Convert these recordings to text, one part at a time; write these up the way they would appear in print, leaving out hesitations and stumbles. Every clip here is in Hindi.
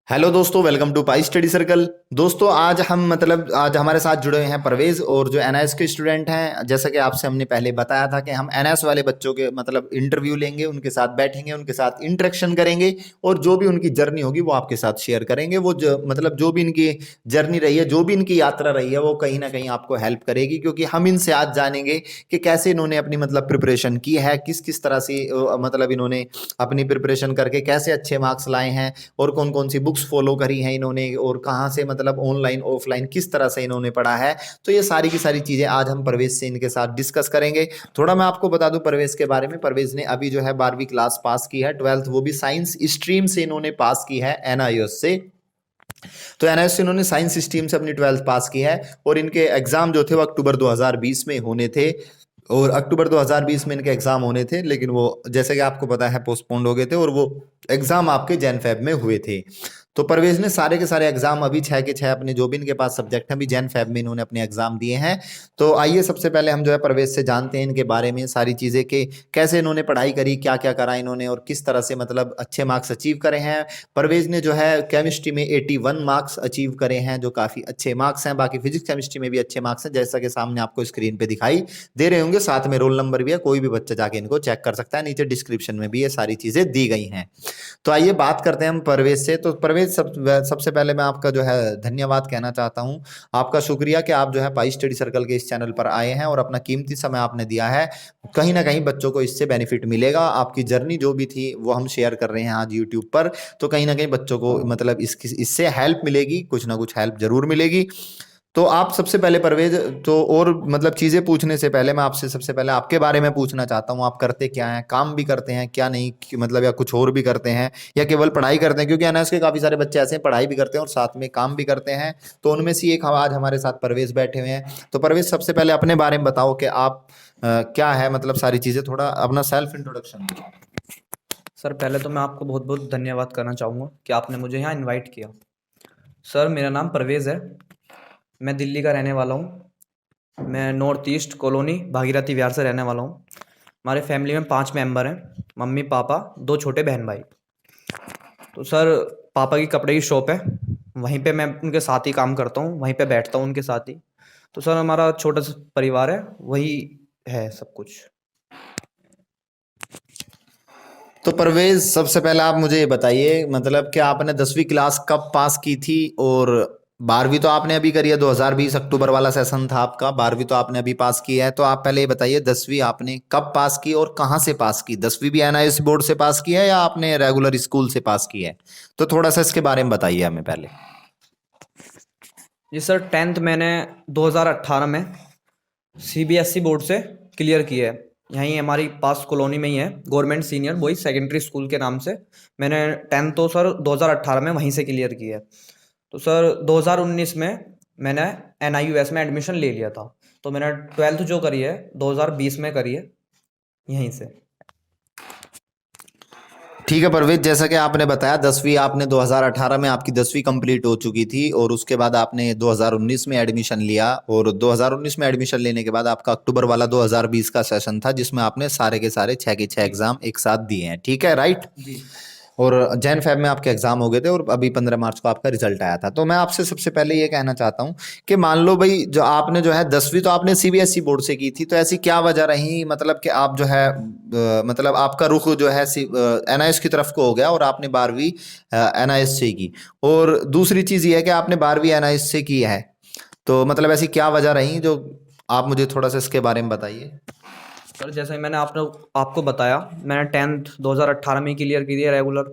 हेलो दोस्तों, welcome to Pi Study Circle. दोस्तों आज हमारे साथ जुड़े हुए हैं परवेज और जो एनआईएस के स्टूडेंट हैं। जैसा कि आपसे हमने पहले बताया था कि हम एनआईएस वाले बच्चों के इंटरव्यू लेंगे, उनके साथ बैठेंगे, उनके साथ इंटरेक्शन करेंगे और जो भी उनकी जर्नी होगी वो आपके साथ शेयर करेंगे। जो भी इनकी जर्नी रही है, जो भी इनकी यात्रा रही है, वो कहीं ना कहीं आपको हेल्प करेगी, क्योंकि हम इनसे आज जानेंगे कि कैसे इन्होंने अपनी प्रिपरेशन की है, किस किस तरह से इन्होंने अपनी प्रिपरेशन करके कैसे अच्छे मार्क्स लाए हैं और कौन कौन सी बुक्स फॉलो करी हैं इन्होंने और कहाँ से ऑनलाइन ऑफलाइन किस तरह से इन्होंने पढ़ा है। तो ये सारी की सारी चीज़ें आज हम परवेज से इनके साथ डिस्कस करेंगे। थोड़ा मैं आपको बता दूं परवेज के बारे में। परवेज ने अभी जो है 12वीं क्लास पास की है, 12th वो भी साइंस स्ट्रीम से इन्होंने पास की है एनआईएस से। तो एनआईएस से इन्होंने साइंस स्ट्रीम से अपनी 12th पास की है और इनके एग्जाम जो थे वो अक्टूबर 2020 में होने थे और अक्टूबर 2020 में इनके एग्जाम होने थे, लेकिन वो जैसे कि आपको पता है पोस्टपोन्ड हो गए थे और वो एग्जाम आपके जैन फेब में हुए थे। तो परवेज ने सारे के सारे एग्जाम अभी 6 के 6 अपने जो भी इनके पास सब्जेक्ट हैं अभी जैन फेब में इन्होंने अपने एग्जाम दिए हैं। तो आइए सबसे पहले हम जो है परवेज से जानते हैं इनके बारे में सारी चीज़ें कि कैसे इन्होंने पढ़ाई करी, क्या क्या करा इन्होंने और किस तरह से अच्छे मार्क्स अचीव करे हैं। परवेज ने जो है केमिस्ट्री में 81 मार्क्स अचीव करे हैं, जो काफ़ी अच्छे मार्क्स हैं। बाकी फिजिक्स केमिस्ट्री में भी अच्छे मार्क्स हैं, जैसा कि सामने आपको स्क्रीन पे दिखाई दे रहे होंगे। साथ में रोल नंबर भी है, कोई भी बच्चा जाके इनको चेक कर सकता है। नीचे डिस्क्रिप्शन में भी ये सारी चीज़ें दी गई हैं। तो आइए बात करते हैं हम परवेज से। तो परवेज सबसे पहले मैं आपका जो है धन्यवाद कहना चाहता हूँ। आपका शुक्रिया कि आप जो है पाई स्टडी सर्कल के इस चैनल पर आए हैं और अपना कीमती समय आपने दिया है। कहीं ना कहीं बच्चों को इससे बेनिफिट मिलेगा। आपकी जर्नी जो भी थी वो हम शेयर कर रहे हैं आज यूट्यूब पर, तो कहीं ना कहीं बच्चों को इससे हेल्प मिलेगी, कुछ ना कुछ हेल्प जरूर मिलेगी। तो आप सबसे पहले परवेज, तो और चीज़ें पूछने से पहले मैं आपसे सबसे पहले आपके बारे में पूछना चाहता हूँ। आप करते क्या हैं, काम भी करते हैं क्या नहीं या कुछ और भी करते हैं या केवल पढ़ाई करते हैं? क्योंकि एनएस के काफ़ी सारे बच्चे ऐसे हैं पढ़ाई भी करते हैं और साथ में काम भी करते हैं। तो उनमें से एक आज हमारे साथ परवेज बैठे हुए हैं। तो परवेज सबसे पहले अपने बारे में बताओ कि आप क्या है, सारी चीज़ें थोड़ा अपना सेल्फ इंट्रोडक्शन दो। सर, पहले तो मैं आपको बहुत बहुत धन्यवाद करना चाहूँगा कि आपने मुझे यहाँ इनवाइट किया। सर, मेरा नाम परवेज़ है। मैं दिल्ली का रहने वाला हूँ। मैं नॉर्थ ईस्ट कॉलोनी भागीरथी विहार से रहने वाला हूँ। हमारे फैमिली में 5 मेंबर हैं, मम्मी पापा 2 छोटे बहन भाई। तो सर, पापा की कपड़े की शॉप है, वहीं पे मैं उनके साथ ही काम करता हूँ, वहीं पे बैठता हूँ उनके साथ ही। तो सर, हमारा छोटा सा परिवार है, वही है सब कुछ। तो परवेज सबसे पहले आप मुझे ये बताइए कि आपने 10वीं क्लास कब पास की थी और 12वीं तो आपने अभी करी है। 2020 अक्टूबर वाला सेशन था आपका। 12वीं तो आपने अभी पास की है। तो आप पहले ये बताइए 10वीं आपने कब पास की और कहाँ से पास की? 10वीं भी एनआईएस बोर्ड से पास की है या आपने रेगुलर स्कूल से पास की है? तो थोड़ा सा इसके बारे में बताइए हमें पहले। जी सर, 10th मैंने 2018 में सीबीएसई बोर्ड से क्लियर की है। यहीं हमारी पास कॉलोनी में ही है, government senior boys secondary school के नाम से। मैंने 10th तो सर 2018 में वहीं से क्लियर की है। तो सर 2019 में मैंने एनआईयूएस में एडमिशन ले लिया था। तो मैंने 12th जो करी है 2020 में करी है, यहीं से। ठीक है परवेज, जैसा कि आपने बताया 10वीं आपने 2018 में आपकी 10वीं कंप्लीट हो चुकी थी और उसके बाद आपने 2019 में एडमिशन लिया और 2019 में एडमिशन लेने के बाद आपका अक्टूबर वाला 2020 का सेशन था जिसमें आपने सारे के सारे 6 के 6 जी एग्जाम एक साथ दिए हैं। ठीक है, राइट। जी। और जैन फैब में आपके एग्जाम हो गए थे और अभी 15 मार्च को आपका रिजल्ट आया था। तो मैं आपसे सबसे पहले ये कहना चाहता हूँ कि मान लो भाई जो आपने जो है 10वीं तो आपने सीबीएसई बोर्ड से की थी, तो ऐसी क्या वजह रही कि आप जो है आपका रुख जो है एनआईएस की तरफ को हो गया और आपने 12वीं एनआईएस से की? और दूसरी चीज़ ये है कि आपने 12वीं एनआईएस से की है, तो ऐसी क्या वजह रही जो आप मुझे थोड़ा सा इसके बारे में बताइए। सर, जैसे मैंने आपको बताया, मैंने 10th 2018 में क्लियर की थी रेगुलर।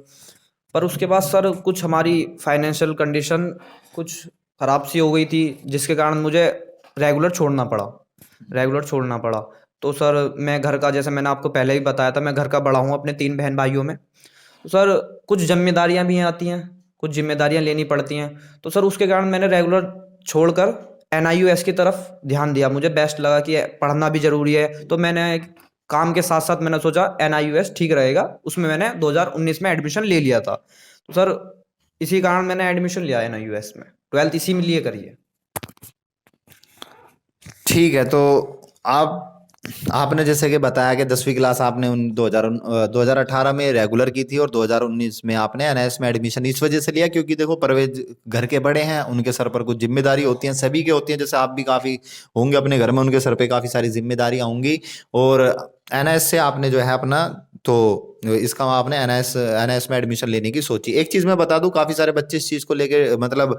पर उसके बाद सर कुछ हमारी फाइनेंशियल कंडीशन कुछ ख़राब सी हो गई थी, जिसके कारण मुझे रेगुलर छोड़ना पड़ा। रेगुलर छोड़ना पड़ा। तो सर, मैं घर का, जैसे मैंने आपको पहले ही बताया था, मैं घर का बड़ा हूँ अपने 3 बहन भाइयों में। तो सर, कुछ जिम्मेदारियां भी आती हैं, कुछ जिम्मेदारियां लेनी पड़ती हैं। तो सर, उसके कारण मैंने रेगुलर छोड़कर एनआईयूएस की तरफ ध्यान दिया। मुझे बेस्ट लगा कि पढ़ना भी ज़रूरी है, तो मैंने काम के साथ साथ मैंने सोचा एनआईयूएस ठीक रहेगा। उसमें मैंने 2019 में एडमिशन ले लिया था। तो सर, इसी कारण मैंने एडमिशन लिया एनआईयूएस में, 12th इसी में लिए करी है। ठीक है, तो आप आपने जैसे कि बताया कि 10वीं क्लास आपने 2018 में रेगुलर की थी और 2019 में आपने एनआईएस में एडमिशन इस वजह से लिया क्योंकि देखो परवेज घर के बड़े हैं, उनके सर पर कुछ जिम्मेदारी होती हैं, सभी के होती हैं, जैसे आप भी काफ़ी होंगे अपने घर में, उनके सर पे काफ़ी सारी जिम्मेदारियां होंगी। और एनआईएस से आपने जो है अपना तो इसका आपने एनआईएस में एडमिशन लेने की सोची। एक चीज़ मैं बता दूं, काफ़ी सारे बच्चे इस चीज़ को लेके मतलब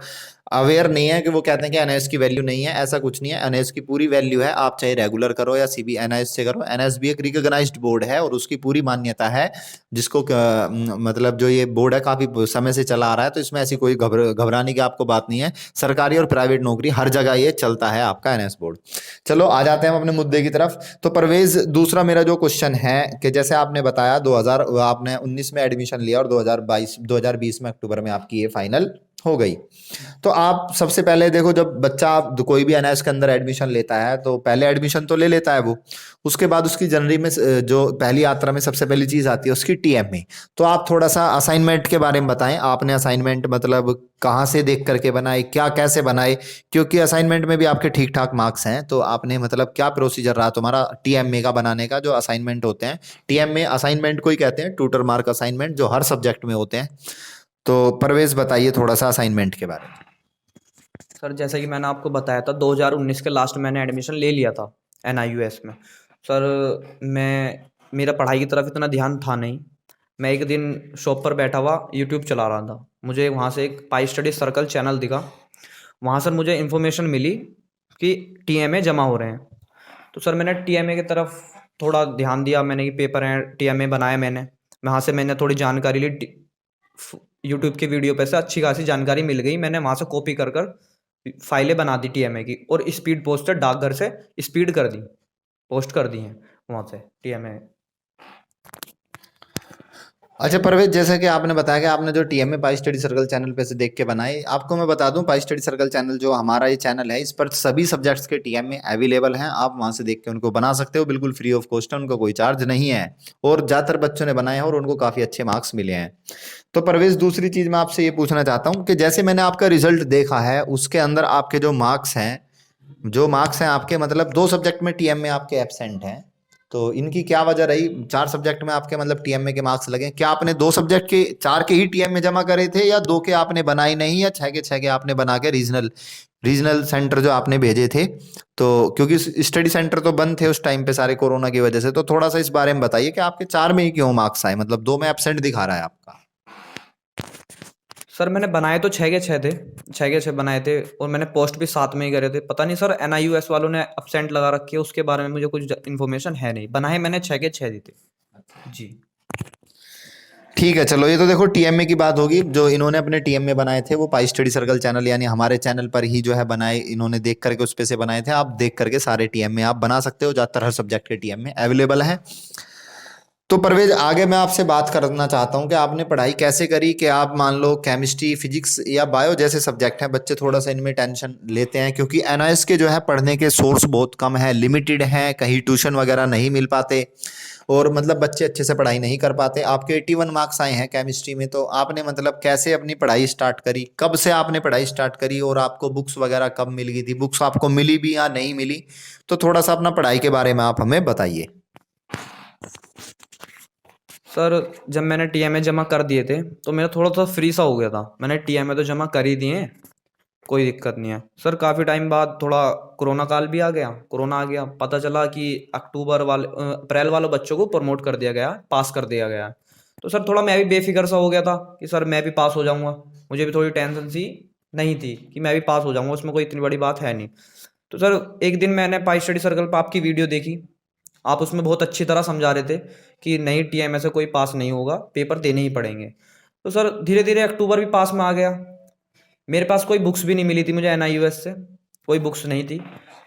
अवेयर नहीं है कि वो कहते हैं कि एनआईएस की वैल्यू नहीं है। ऐसा कुछ नहीं है, एनआईएस की पूरी वैल्यू है। आप चाहे रेगुलर करो या सीबी एनआईएस से करो, एनआईएस भी एक रिकॉग्नाइज्ड बोर्ड है और उसकी पूरी मान्यता है, जिसको मतलब जो ये बोर्ड है काफ़ी समय से चला आ रहा है, तो इसमें ऐसी कोई घबराने की आपको बात नहीं है। सरकारी और प्राइवेट नौकरी हर जगह ये चलता है आपका एनआईएस बोर्ड। चलो आ जाते हैं हम अपने मुद्दे की तरफ। तो परवेज, दूसरा मेरा जो क्वेश्चन है कि जैसे आपने बताया 2000 आपने 19 में एडमिशन लिया और 2020 में अक्टूबर में आपकी ये फाइनल हो गई। तो आप सबसे पहले देखो, जब बच्चा कोई भी एनआईएस के अंदर एडमिशन लेता है तो पहले एडमिशन तो ले लेता है वो, उसके बाद उसकी जनवरी में जो पहली यात्रा में सबसे पहली चीज आती है उसकी टीएमए। तो आप थोड़ा सा असाइनमेंट के बारे में बताएं, आपने असाइनमेंट मतलब कहाँ से देख करके बनाए, क्या कैसे बनाए, क्योंकि असाइनमेंट में भी आपके ठीक ठाक मार्क्स हैं, तो आपने मतलब क्या प्रोसीजर रहा तुम्हारा टीएमए का बनाने का, जो असाइनमेंट होते हैं। टीएमए असाइनमेंट को ही कहते हैं, ट्यूटर मार्क असाइनमेंट, जो हर सब्जेक्ट में होते हैं। तो परवेज बताइए थोड़ा सा असाइनमेंट के बारे में। सर जैसा कि मैंने आपको बताया था 2019 के लास्ट में मैंने एडमिशन ले लिया था एनआईयूएस में। सर मैं मेरा पढ़ाई की तरफ इतना ध्यान था नहीं। मैं एक दिन शॉप पर बैठा हुआ यूट्यूब चला रहा था, मुझे वहाँ से एक पाई स्टडी सर्कल चैनल दिखा। वहाँ सर मुझे इन्फॉर्मेशन मिली कि टीएमए जमा हो रहे हैं। तो सर मैंने टीएमए की तरफ थोड़ा ध्यान दिया, मैंने कि पेपर हैं, टीएमए बनाया मैंने। वहाँ से मैंने थोड़ी जानकारी ली, यूट्यूब की वीडियो पे से अच्छी खासी जानकारी मिल गई। मैंने वहाँ से कॉपी कर कर फाइलें बना दी टीएमए की और स्पीड पोस्टर डाकघर से स्पीड कर दी, पोस्ट कर दी हैं वहाँ से टीएमए। अच्छा परवेज, जैसा कि आपने बताया कि आपने जो टीएमए पाई स्टडी सर्कल चैनल पे से देख के बनाई, आपको मैं बता दूं पाई स्टडी सर्कल चैनल जो हमारा ये चैनल है, इस पर सभी सब्जेक्ट्स के टीएमए अवेलेबल हैं। आप वहां से देख के उनको बना सकते हो, बिल्कुल फ्री ऑफ कॉस्ट है, उनका कोई चार्ज नहीं है। और ज़्यादातर बच्चों ने बनाए हैं और उनको काफ़ी अच्छे मार्क्स मिले हैं। तो परवेज, दूसरी चीज़ मैं आपसे ये पूछना चाहता हूँ कि जैसे मैंने आपका रिजल्ट देखा है, उसके अंदर आपके जो मार्क्स हैं आपके, मतलब 2 सब्जेक्ट में टीएमए आपके एब्सेंट हैं, तो इनकी क्या वजह रही? 4 सब्जेक्ट में आपके मतलब टीएमए के मार्क्स लगे, क्या आपने 2 सब्जेक्ट के 4 के ही टीएमए जमा करे थे, या 2 के आपने बनाए नहीं, या 6 के आपने बना के रीजनल सेंटर जो आपने भेजे थे? तो क्योंकि स्टडी सेंटर तो बंद थे उस टाइम पे सारे कोरोना की वजह से, तो थोड़ा सा इस बारे में बताइए कि आपके 4 में ही क्यों मार्क्स आए, मतलब 2 में एब्सेंट दिखा रहा है आपका। सर मैंने बनाए तो 6 के 6 थे, 6 के 6 बनाए थे और मैंने पोस्ट भी 7 में ही करे थे। पता नहीं सर एनआईयूएस वालों ने अपसेंट लगा रखी है, उसके बारे में मुझे कुछ इन्फॉर्मेशन है नहीं। बनाए मैंने 6 के 6 दी थे जी। ठीक है, चलो ये तो देखो टीएमए की बात होगी। जो इन्होंने अपने टीएमए बनाए थे वो पाई स्टडी सर्कल चैनल यानी हमारे चैनल पर ही जो है बनाए, इन्होंने देख करके उस पे से बनाए थे। आप देख करके सारे टीएमए आप बना सकते हो, ज़्यादातर हर सब्जेक्ट के टीएमए अवेलेबल हैं। तो परवेज, आगे मैं आपसे बात करना चाहता हूँ कि आपने पढ़ाई कैसे करी, कि आप मान लो केमिस्ट्री, फिजिक्स या बायो जैसे सब्जेक्ट हैं, बच्चे थोड़ा सा इनमें टेंशन लेते हैं क्योंकि एनआईएस के जो है पढ़ने के सोर्स बहुत कम है, लिमिटेड हैं, कहीं ट्यूशन वगैरह नहीं मिल पाते और मतलब बच्चे अच्छे से पढ़ाई नहीं कर पाते। आपके 81 मार्क्स आए हैं केमिस्ट्री में, तो आपने मतलब कैसे अपनी पढ़ाई स्टार्ट करी, कब से आपने पढ़ाई स्टार्ट करी और आपको बुक्स वगैरह कब मिल गई थी, बुक्स आपको मिली भी या नहीं मिली? तो थोड़ा सा अपना पढ़ाई के बारे में आप हमें बताइए। सर जब मैंने टीएमए जमा कर दिए थे तो मेरा थोड़ा सा फ्री सा हो गया था। मैंने टीएमए तो जमा कर ही दिए, कोई दिक्कत नहीं है। सर काफ़ी टाइम बाद थोड़ा कोरोना काल भी आ गया, कोरोना आ गया, पता चला कि अप्रैल वालों बच्चों को प्रमोट कर दिया गया, पास कर दिया गया। तो सर थोड़ा मैं भी बेफिक्र सा हो गया था कि सर मैं भी पास हो जाऊंगा। मुझे भी थोड़ी टेंशन सी नहीं थी कि मैं भी पास हो जाऊंगा, उसमें कोई इतनी बड़ी बात है नहीं। तो सर एक दिन मैंने पाई स्टडी सर्कल पर आपकी वीडियो देखी, आप उसमें बहुत अच्छी तरह समझा रहे थे कि नहीं टीएमए से कोई पास नहीं होगा, पेपर देने ही पड़ेंगे। तो सर धीरे धीरे अक्टूबर भी पास में आ गया, मेरे पास कोई बुक्स भी नहीं मिली थी मुझे एनआईयूएस से, कोई बुक्स नहीं थी।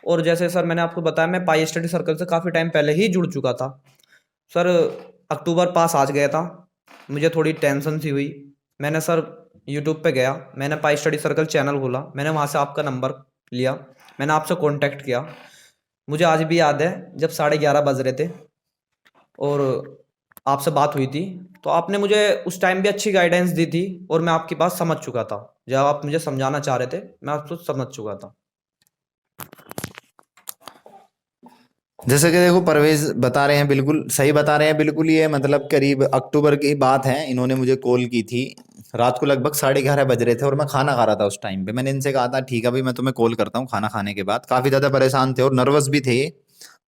और जैसे सर मैंने आपको बताया मैं पाई स्टडी सर्कल से काफ़ी टाइम पहले ही जुड़ चुका था। सर अक्टूबर पास आ गया था, मुझे थोड़ी टेंशन सी हुई। मैंने सर यूट्यूब पे गया, मैंने पाई स्टडी सर्कल चैनल खोला, मैंने वहाँ से आपका नंबर लिया, मैंने आपसे कांटेक्ट किया। मुझे आज भी याद है जब 11:30 बज रहे थे और आपसे बात हुई थी, तो आपने मुझे उस टाइम भी अच्छी गाइडेंस दी थी और मैं आपकी बात समझ चुका था। जब आप मुझे समझाना चाह रहे थे मैं आपको समझ चुका था। जैसे कि देखो परवेज बता रहे हैं, बिल्कुल सही बता रहे हैं, बिल्कुल ये मतलब करीब अक्टूबर की बात है, इन्होंने मुझे कॉल की थी। रात को लगभग 11:30 बज रहे थे और मैं खाना खा रहा था उस टाइम पे। मैंने इनसे कहा था ठीक है भाई, मैं तुम्हें कॉल करता हूँ खाना खाने के बाद। काफ़ी ज़्यादा परेशान थे और नर्वस भी थे।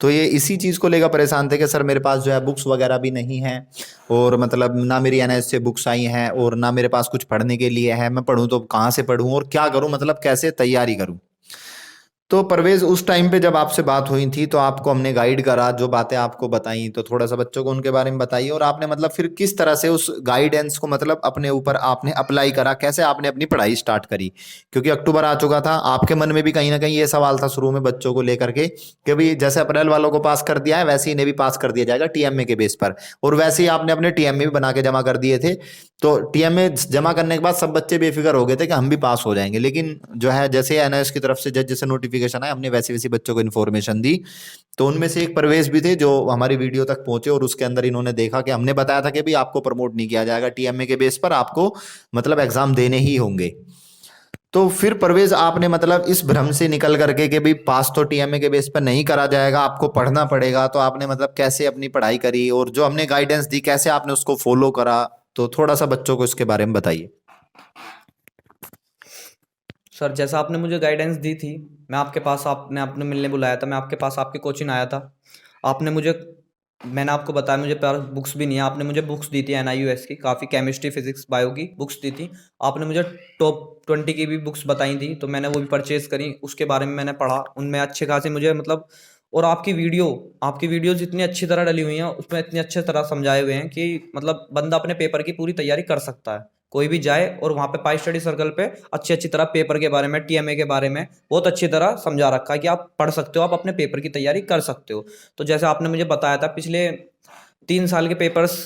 तो ये इसी चीज़ को लेकर परेशान थे कि सर मेरे पास जो है बुक्स वगैरह भी नहीं है, और मतलब ना मेरी एनएस से बुक्स आई हैं और ना मेरे पास कुछ पढ़ने के लिए है। मैं पढ़ूँ तो कहाँ से पढ़ूँ और क्या करूँ, मतलब कैसे तैयारी करूँ। तो परवेज उस टाइम पे जब आपसे बात हुई थी तो आपको हमने गाइड करा, जो बातें आपको बताई तो थोड़ा सा बच्चों को उनके बारे में बताइए, और आपने मतलब फिर किस तरह से उस गाइडेंस को मतलब अपने ऊपर आपने अप्लाई करा, कैसे आपने अपनी पढ़ाई स्टार्ट करी। क्योंकि अक्टूबर आ चुका था, आपके मन में भी कहीं ना कहीं ये सवाल था शुरू में बच्चों को लेकर के कि भाई जैसे अप्रैल वालों को पास कर दिया है वैसे ही इन्हें भी पास कर दिया जाएगा टीएमए के बेस पर, और वैसे ही आपने अपने टीएमए भी बना के जमा कर दिए थे। तो टीएमए जमा करने के बाद सब बच्चे बेफिक्र हो गए थे कि हम भी पास हो जाएंगे, लेकिन जो है जैसे एनएस की तरफ से जज जैसे नोटिफिकेशन आया, हमने वैसे वैसे बच्चों को इन्फॉर्मेशन दी। तो उनमें से एक परवेज भी थे जो हमारी वीडियो तक पहुंचे, और उसके अंदर इन्होंने देखा कि हमने बताया था कि भाई आपको प्रमोट नहीं किया जाएगा टीएमए के बेस पर, आपको मतलब एग्जाम देने ही होंगे। तो फिर परवेज आपने मतलब इस भ्रम से निकल करके कि भाई पास तो टीएमए के बेस पर नहीं करा जाएगा, आपको पढ़ना पड़ेगा, तो आपने मतलब कैसे अपनी पढ़ाई करी और जो हमने गाइडेंस दी कैसे आपने उसको फॉलो करा। तो थोड़ा सा बच्चों को इसके बारे में बताइए। सर जैसा आपने मुझे गाइडेंस दी थी, मैं आपके पास, आपने आपने मिलने बुलाया था, मैं आपके पास आपकी कोचिंग आया था। आपने मुझे, मैंने आपको बताया मुझे पास बुक्स भी नहीं है, आपने मुझे बुक्स दी थी एनआईयूएस की, काफ़ी केमिस्ट्री फिजिक्स बायो की बुक्स दी थी। आपने मुझे टॉप 20 की भी बुक्स बताई थी, तो मैंने वो भी परचेज़ करी, उसके बारे में मैंने पढ़ा, उनमें अच्छे खासे मुझे मतलब। और आपकी वीडियोज़ इतनी अच्छी तरह डली हुई हैं, उसमें इतनी अच्छे तरह समझाए हुए हैं कि मतलब बंदा अपने पेपर की पूरी तैयारी कर सकता है। कोई भी जाए और वहाँ पे पाई स्टडी सर्कल पे अच्छी अच्छी तरह पेपर के बारे में, टीएमए के बारे में बहुत अच्छी तरह समझा रखा है कि आप पढ़ सकते हो, आप अपने पेपर की तैयारी कर सकते हो। तो जैसे आपने मुझे बताया था, पिछले 3 साल के पेपर्स,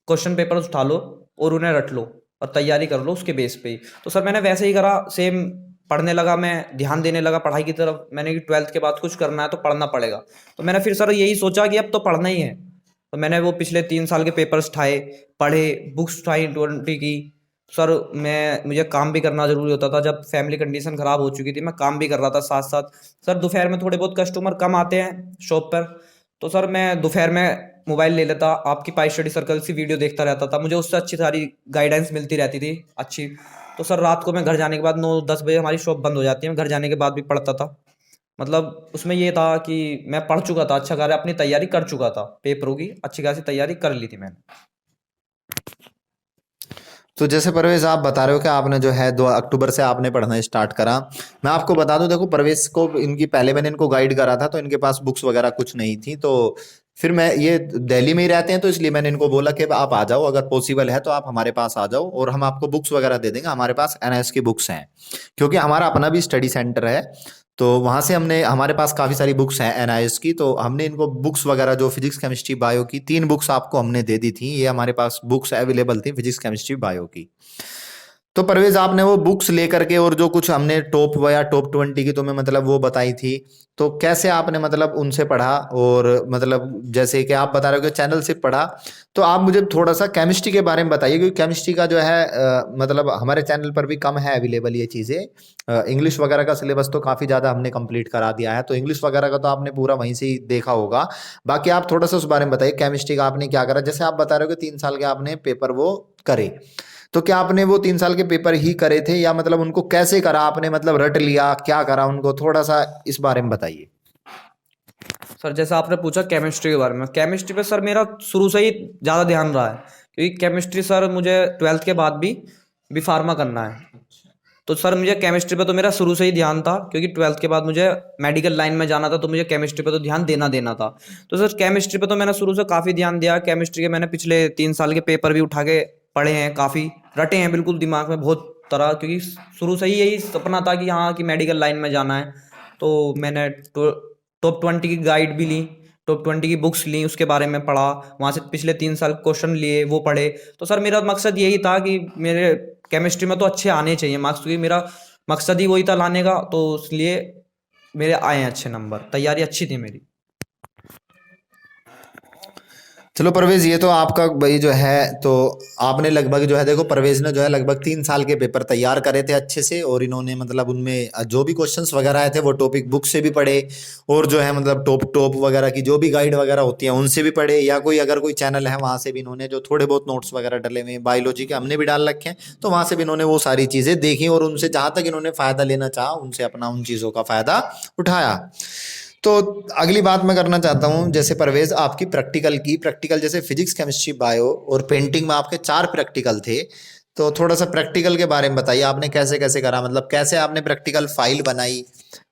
क्वेश्चन पेपर्स उठा लो और उन्हें रट लो और तैयारी कर लो उसके बेस पे ही। तो सर मैंने वैसे ही करा, सेम पढ़ने लगा, मैं ध्यान देने लगा पढ़ाई की तरफ। मैंने कि 12th के बाद कुछ करना है तो पढ़ना पड़ेगा। तो मैंने फिर सर यही सोचा कि अब तो पढ़ना ही है। तो मैंने वो पिछले 3 साल के पेपर्स उठाए, पढ़े, बुक्स उठाई 20 की। सर मैं, मुझे काम भी करना ज़रूरी होता था, जब फैमिली कंडीशन ख़राब हो चुकी थी मैं काम भी कर रहा था साथ साथ। सर दोपहर में थोड़े बहुत कस्टमर कम आते हैं शॉप पर, तो सर मैं दोपहर में मोबाइल ले लेता, आपकी पाई स्टडी सर्कल से वीडियो देखता रहता था, मुझे उससे अच्छी सारी गाइडेंस मिलती रहती थी अच्छी। तो सर रात को मैं घर जाने के बाद 9-10 बजे हमारी शॉप बंद हो जाती है, मैं घर जाने के बाद भी पढ़ता था। मतलब उसमें ये था कि मैं पढ़ चुका था, अच्छा खासा अपनी तैयारी कर चुका था, पेपरों की अच्छी खासी तैयारी कर ली थी मैंने। तो जैसे परवेज आप बता रहे हो कि आपने जो है 2 अक्टूबर से आपने पढ़ना स्टार्ट करा। मैं आपको बता दूं, देखो परवेज को इनकी पहले मैंने इनको गाइड करा था तो इनके पास बुक्स वगैरह कुछ नहीं थी। तो फिर मैं, ये दिल्ली में ही रहते हैं तो इसलिए मैंने इनको बोला कि आप आ जाओ, अगर पॉसिबल है तो आप हमारे पास आ जाओ और हम आपको बुक्स वगैरह दे देंगे। हमारे पास एनएस की बुक्स हैं, क्योंकि हमारा अपना भी स्टडी सेंटर है। तो वहाँ से हमने, हमारे पास काफ़ी सारी बुक्स हैं एनआईएस की, तो हमने इनको बुक्स वगैरह जो फिजिक्स केमिस्ट्री बायो की 3 बुक्स आपको हमने दे दी थी। ये हमारे पास बुक्स अवेलेबल थी फिजिक्स केमिस्ट्री बायो की। तो परवेज आपने वो बुक्स लेकर के और जो कुछ हमने टॉप या टॉप 20 की तुम्हें मतलब वो बताई थी, तो कैसे आपने मतलब उनसे पढ़ा, और मतलब जैसे कि आप बता रहे हो कि चैनल से पढ़ा, तो आप मुझे थोड़ा सा केमिस्ट्री के बारे में बताइए, क्योंकि केमिस्ट्री का जो है मतलब हमारे चैनल पर भी कम है अवेलेबल ये चीज़ें। इंग्लिश वगैरह का सिलेबस तो काफ़ी ज़्यादा हमने कंप्लीट करा दिया है, तो इंग्लिश वगैरह का तो आपने पूरा वहीं से ही देखा होगा। बाकी आप थोड़ा सा उस बारे में बताइए, केमिस्ट्री का आपने क्या करा, जैसे आप बता रहे हो कि 3 साल के आपने पेपर वो करे। तो क्या आपने वो 3 साल के पेपर ही करे थे, या मतलब उनको कैसे करा आपने, मतलब रट लिया, क्या करा उनको, थोड़ा सा इस बारे में बताइए। सर जैसा आपने पूछा केमिस्ट्री के बारे में, केमिस्ट्री पे सर मेरा शुरू से ही ज़्यादा ध्यान रहा है, क्योंकि केमिस्ट्री सर मुझे 12th के बाद भी फार्मा करना है। तो सर मुझे केमिस्ट्री पे तो मेरा शुरू से ही ध्यान था, क्योंकि 12th के बाद मुझे मेडिकल लाइन में जाना था, तो मुझे केमिस्ट्री पे तो ध्यान देना देना था। तो सर केमिस्ट्री पे तो मैंने शुरू से काफ़ी ध्यान दिया। केमिस्ट्री के मैंने पिछले 3 साल के पेपर भी उठा के पढ़े हैं, काफ़ी रटे हैं बिल्कुल दिमाग में बहुत तरह, क्योंकि शुरू से ही यही सपना था कि हाँ कि मेडिकल लाइन में जाना है। तो मैंने टॉप 20 की गाइड भी ली, टॉप 20 की बुक्स ली, उसके बारे में पढ़ा, वहाँ से पिछले 3 साल क्वेश्चन लिए वो पढ़े। तो सर मेरा मकसद यही था कि मेरे केमिस्ट्री में तो अच्छे आने चाहिए मार्क्स, क्योंकि मेरा मकसद ही वही था लाने का, तो इसलिए मेरे आए हैं अच्छे नंबर, तैयारी अच्छी थी मेरी। चलो परवेज, ये तो आपका भाई जो है, तो आपने लगभग जो है, देखो परवेज ने जो है लगभग 3 साल के पेपर तैयार करे थे अच्छे से, और इन्होंने मतलब उनमें जो भी क्वेश्चंस वगैरह आए थे वो टॉपिक बुक से भी पढ़े, और जो है मतलब टॉप टॉप वगैरह की जो भी गाइड वगैरह होती है उनसे भी पढ़े, या कोई अगर कोई चैनल है वहाँ से भी इन्होंने जो थोड़े बहुत नोट्स वगैरह डले हुए हैं, बायोलॉजी के हमने भी डाल रखे हैं, तो वहाँ से भी इन्होंने वो सारी चीज़ें देखी, और उनसे जहाँ तक इन्होंने फ़ायदा लेना चाहा उनसे अपना उन चीज़ों का फ़ायदा उठाया। तो अगली बात मैं करना चाहता हूँ, जैसे परवेज आपकी प्रैक्टिकल जैसे फिजिक्स, केमिस्ट्री, बायो और पेंटिंग में आपके 4 प्रैक्टिकल थे, तो थोड़ा सा प्रैक्टिकल के बारे में बताइए, आपने कैसे कैसे करा, मतलब कैसे आपने प्रैक्टिकल फाइल बनाई,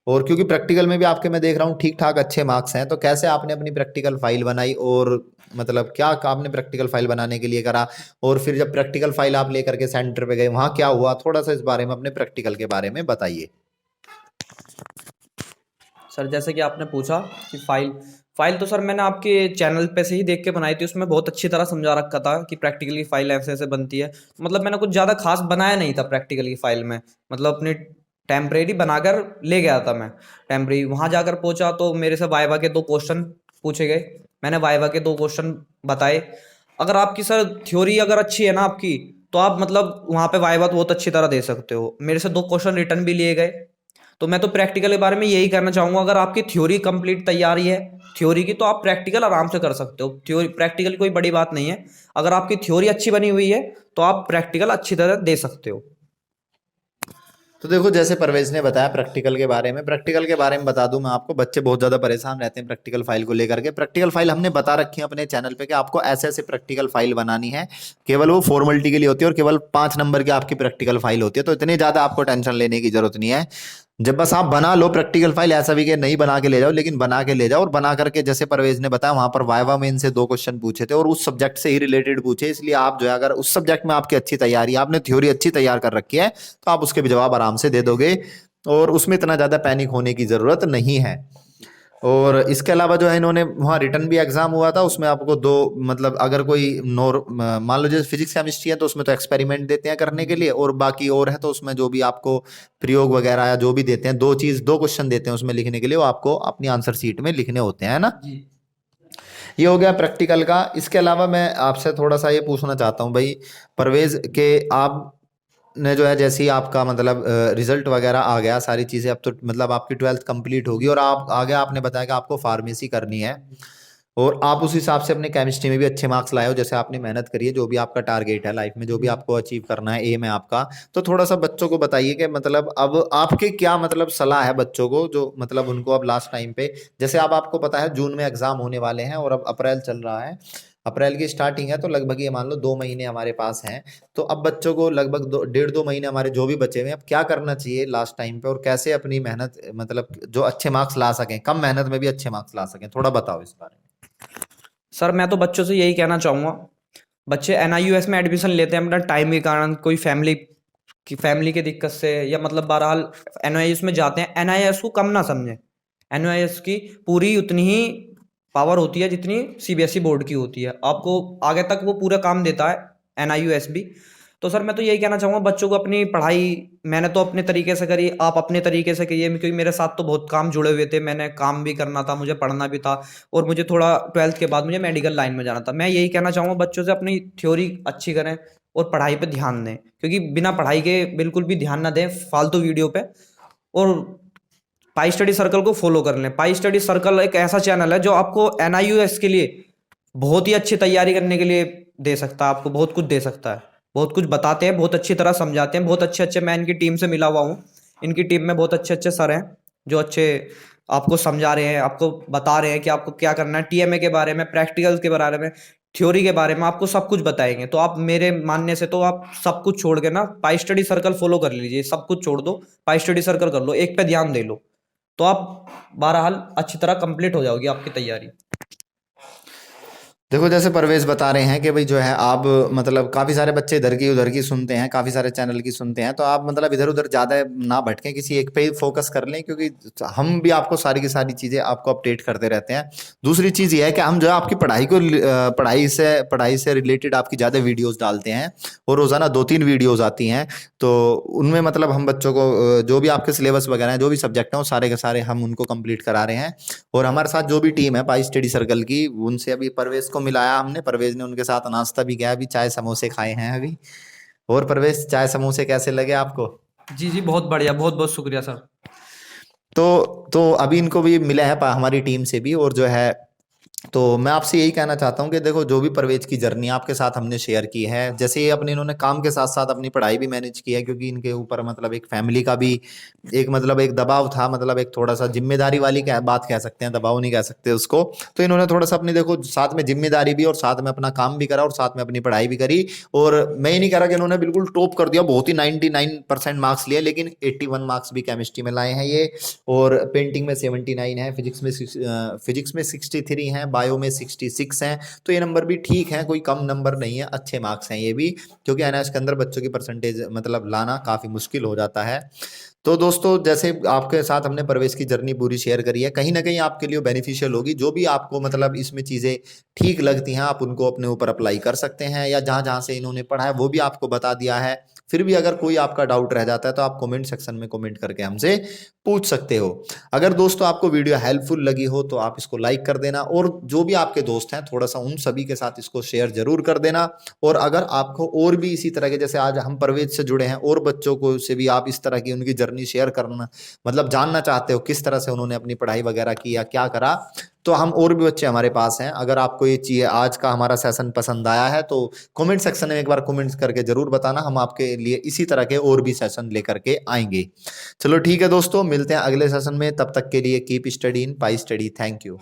और क्योंकि प्रैक्टिकल में भी आपके मैं देख रहा हूँ ठीक ठाक अच्छे मार्क्स हैं, तो कैसे आपने अपनी प्रैक्टिकल फाइल बनाई, और मतलब क्या आपने प्रैक्टिकल फाइल बनाने के लिए करा, और फिर जब प्रैक्टिकल फाइल आप लेकर के सेंटर पे गए वहाँ क्या हुआ, थोड़ा सा इस बारे में अपने प्रैक्टिकल के बारे में बताइए। सर जैसे कि आपने पूछा कि फाइल फाइल तो सर मैंने आपके चैनल पे से ही देख के बनाई थी, उसमें बहुत अच्छी तरह समझा रखा था कि प्रैक्टिकल की फाइल ऐसे ऐसे बनती है। मतलब मैंने कुछ ज़्यादा खास बनाया नहीं था प्रैक्टिकल की फाइल में, मतलब अपनी टेम्परेरी बनाकर ले गया था मैं। टेम्परेरी वहाँ जाकर पहुँचा तो मेरे से वाइवा के 2 क्वेश्चन पूछे गए, मैंने वाइवा के 2 क्वेश्चन बताए। अगर आपकी सर थ्योरी अगर अच्छी है ना आपकी, तो आप मतलब वहाँ पे वाइवा तो बहुत अच्छी तरह दे सकते हो। मेरे से 2 क्वेश्चन रिटर्न भी लिए गए। तो मैं तो प्रैक्टिकल के बारे में यही कहना चाहूँगा, अगर आपकी थ्योरी कंप्लीट तैयारी है थ्योरी की, तो आप प्रैक्टिकल आराम से कर सकते हो। थ्योरी प्रैक्टिकल कोई बड़ी बात नहीं है, अगर आपकी थ्योरी अच्छी बनी हुई है तो आप प्रैक्टिकल अच्छी तरह दे सकते हो। तो देखो जैसे परवेज ने बताया प्रैक्टिकल के बारे में बता दूं मैं आपको, बच्चे बहुत ज़्यादा परेशान रहते हैं प्रैक्टिकल फाइल को लेकर के। प्रैक्टिकल फाइल हमने बता रखी है अपने चैनल पे कि आपको ऐसे ऐसे प्रैक्टिकल फाइल बनानी है, केवल वो फॉर्मेलिटी के लिए होती है, और केवल 5 नंबर की आपकी प्रैक्टिकल फाइल होती है, तो इतनी ज़्यादा आपको टेंशन लेने की जरूरत नहीं है। जब बस आप बना लो प्रैक्टिकल फाइल, ऐसा भी कि नहीं बना के ले जाओ, लेकिन बना के ले जाओ, और बना करके जैसे परवेज ने बताया वहां पर वाइवा में इनसे 2 क्वेश्चन पूछे थे, और उस सब्जेक्ट से ही रिलेटेड पूछे, इसलिए आप जो है अगर उस सब्जेक्ट में आपकी अच्छी तैयारी, आपने थ्योरी अच्छी तैयार कर रखी है, तो आप उसके भी जवाब आराम से दे दोगे, और उसमें इतना ज़्यादा पैनिक होने की ज़रूरत नहीं है। और इसके अलावा जो है इन्होंने वहाँ रिटर्न भी एग्जाम हुआ था, उसमें आपको 2 मतलब अगर कोई मान लो जैसे फिजिक्स केमिस्ट्री है तो उसमें तो एक्सपेरिमेंट देते हैं करने के लिए, और बाकी और है तो उसमें जो भी आपको प्रयोग वगैरह या जो भी देते हैं, 2 क्वेश्चन देते हैं उसमें लिखने के लिए, वो आपको अपनी आंसर शीट में लिखने होते हैं, है ना। जी ये हो गया प्रैक्टिकल का। इसके अलावा मैं आपसे थोड़ा सा ये पूछना चाहता हूँ भाई परवेज के, आप ने जो है जैसे ही आपका मतलब रिजल्ट वगैरह आ गया, सारी चीज़ें अब तो मतलब आपकी 12th कंप्लीट होगी, और आप आगे आपने बताया कि आपको फार्मेसी करनी है, और आप उस हिसाब से अपने केमिस्ट्री में भी अच्छे मार्क्स लाए हो, जैसे आपने मेहनत करी है, जो भी आपका टारगेट है लाइफ में, जो भी आपको अचीव करना है, एम है आपका, तो थोड़ा सा बच्चों को बताइए कि मतलब अब आपके क्या मतलब सलाह है बच्चों को, जो मतलब उनको अब लास्ट टाइम पे, जैसे अब आपको पता है जून में एग्जाम होने वाले हैं, और अब अप्रैल चल रहा है, अप्रैल की स्टार्टिंग है, तो लगभग ये मान लो 2 महीने हमारे पास हैं, तो अब बच्चों को लगभग 1.5-2 महीने हमारे जो भी बचे हुए हैं, अब क्या करना चाहिए लास्ट टाइम पे, और कैसे अपनी मेहनत मतलब जो अच्छे मार्क्स ला सकें, कम मेहनत में भी अच्छे मार्क्स ला सकें, थोड़ा बताओ इस बारे में। सर, मैं तो बच्चों से यही कहना चाहूँगा, बच्चे NIUS में एडमिशन लेते हैं अपना टाइम के कारण, कोई फैमिली की दिक्कत से, या मतलब बहरहाल NIUS में जाते हैं। NIUS को कम ना समझें, NIUS की पूरी उतनी ही पावर होती है जितनी CBSE बोर्ड की होती है, आपको आगे तक वो पूरा काम देता है NIUS भी। तो सर मैं तो यही कहना चाहूँगा बच्चों को, अपनी पढ़ाई मैंने तो अपने तरीके से करी, आप अपने तरीके से करिए, क्योंकि मेरे साथ तो बहुत काम जुड़े हुए थे, मैंने काम भी करना था, मुझे पढ़ना भी था, और मुझे थोड़ा 12th के बाद मुझे मेडिकल लाइन में जाना था। मैं यही कहना चाहूँगा बच्चों से अपनी थ्योरी अच्छी करें और पढ़ाई पे ध्यान दें, क्योंकि बिना पढ़ाई के बिल्कुल भी ध्यान ना दें फालतू वीडियो पे, और पाई स्टडी सर्कल को फॉलो कर लें। पाई स्टडी सर्कल एक ऐसा चैनल है जो आपको NIUS के लिए बहुत ही अच्छी तैयारी करने के लिए दे सकता है, आपको बहुत कुछ दे सकता है, बहुत कुछ बताते हैं, बहुत अच्छी तरह समझाते हैं, बहुत अच्छे अच्छे, मैं इनकी टीम से मिला हुआ हूँ, इनकी टीम में बहुत अच्छे अच्छे सर हैं जो अच्छे आपको समझा रहे हैं, आपको बता रहे हैं कि आपको क्या करना है, TMA के बारे में, प्रैक्टिकल्स के बारे में, थ्योरी के बारे में आपको सब कुछ बताएंगे। तो आप मेरे मानने से तो आप सब कुछ छोड़ के ना पाई स्टडी सर्कल फॉलो कर लीजिए, सब कुछ छोड़ दो, पाई स्टडी सर्कल कर लो, एक पे ध्यान दे लो, तो आप बहरहाल अच्छी तरह कंप्लीट हो जाओगी आपकी तैयारी। देखो जैसे परवेज बता रहे हैं कि भाई जो है आप मतलब काफ़ी सारे बच्चे इधर की उधर की सुनते हैं, काफ़ी सारे चैनल की सुनते हैं, तो आप मतलब इधर उधर ज़्यादा ना भटकें, किसी एक पे ही फोकस कर लें, क्योंकि हम भी आपको सारी की सारी चीज़ें आपको अपडेट करते रहते हैं। दूसरी चीज़ ये है कि हम जो है आपकी पढ़ाई से रिलेटेड आपकी ज़्यादा वीडियोज़ डालते हैं, और रोज़ाना 2-3 वीडियोज़ आती हैं, तो उनमें मतलब हम बच्चों को जो भी आपके सिलेबस वगैरह हैं, जो भी सब्जेक्ट हैं, वो सारे के सारे हम उनको कंप्लीट करा रहे हैं। और हमारे साथ जो भी टीम है पाई स्टडी सर्कल की, उनसे अभी परवेज को मिलाया हमने, परवेज ने उनके साथ नाश्ता भी किया, अभी चाय समोसे खाए हैं अभी। और परवेज, चाय समोसे कैसे लगे आपको? जी जी, बहुत बढ़िया, बहुत बहुत शुक्रिया सर। तो अभी इनको भी मिले हैं हमारी टीम से भी, और जो है तो मैं आपसे यही कहना चाहता हूँ कि देखो, जो भी परवेज की जर्नी आपके साथ हमने शेयर की है, जैसे ये अपने इन्होंने काम के साथ साथ अपनी पढ़ाई भी मैनेज की है, क्योंकि इनके ऊपर मतलब एक फैमिली का भी एक मतलब एक दबाव था, मतलब एक थोड़ा सा जिम्मेदारी वाली बात कह सकते हैं, दबाव नहीं कह सकते उसको। तो इन्होंने थोड़ा सा अपनी देखो साथ में जिम्मेदारी भी और साथ में अपना काम भी करा और साथ में अपनी पढ़ाई भी करी। और मैं ये नहीं कह रहा कि इन्होंने बिल्कुल टॉप कर दिया, बहुत ही 99% मार्क्स लिए, लेकिन 81 मार्क्स भी केमिस्ट्री में लाए हैं ये। और पेंटिंग में 79 है, फिजिक्स में 63 है, बायो में 66 हैं। तो ये नंबर भी ठीक है, कोई कम नंबर नहीं है, अच्छे मार्क्स हैं ये भी, क्योंकि एनएस के अंदर बच्चों की परसेंटेज मतलब लाना काफ़ी मुश्किल हो जाता है। तो दोस्तों, जैसे आपके साथ हमने परवेश की जर्नी पूरी शेयर करी है, कहीं ना कहीं आपके लिए बेनिफिशियल होगी। जो भी आपको मतलब इसमें चीज़ें ठीक लगती हैं, आप उनको अपने ऊपर अप्लाई कर सकते हैं, या जहाँ जहाँ से इन्होंने पढ़ा है वो भी आपको बता दिया है। फिर भी अगर कोई आपका डाउट रह जाता है तो आप कमेंट सेक्शन में कमेंट करके हमसे पूछ सकते हो। अगर दोस्तों आपको वीडियो हेल्पफुल लगी हो तो आप इसको लाइक कर देना, और जो भी आपके दोस्त हैं थोड़ा सा उन सभी के साथ इसको शेयर जरूर कर देना। और अगर आपको और भी इसी तरह के, जैसे आज हम परवेज से जुड़े हैं, और बच्चों को से भी आप इस तरह की उनकी जर्नी शेयर करना मतलब जानना चाहते हो किस तरह से उन्होंने अपनी पढ़ाई वगैरह की या क्या करा, तो हम और भी बच्चे हमारे पास हैं। अगर आपको ये चीज़ आज का हमारा सेशन पसंद आया है तो कमेंट सेक्शन में एक बार कमेंट्स करके जरूर बताना, हम आपके लिए इसी तरह के और भी सेशन लेकर के आएंगे। चलो ठीक है दोस्तों, मिलते हैं अगले सेशन में, तब तक के लिए keep study in pi study. Thank you.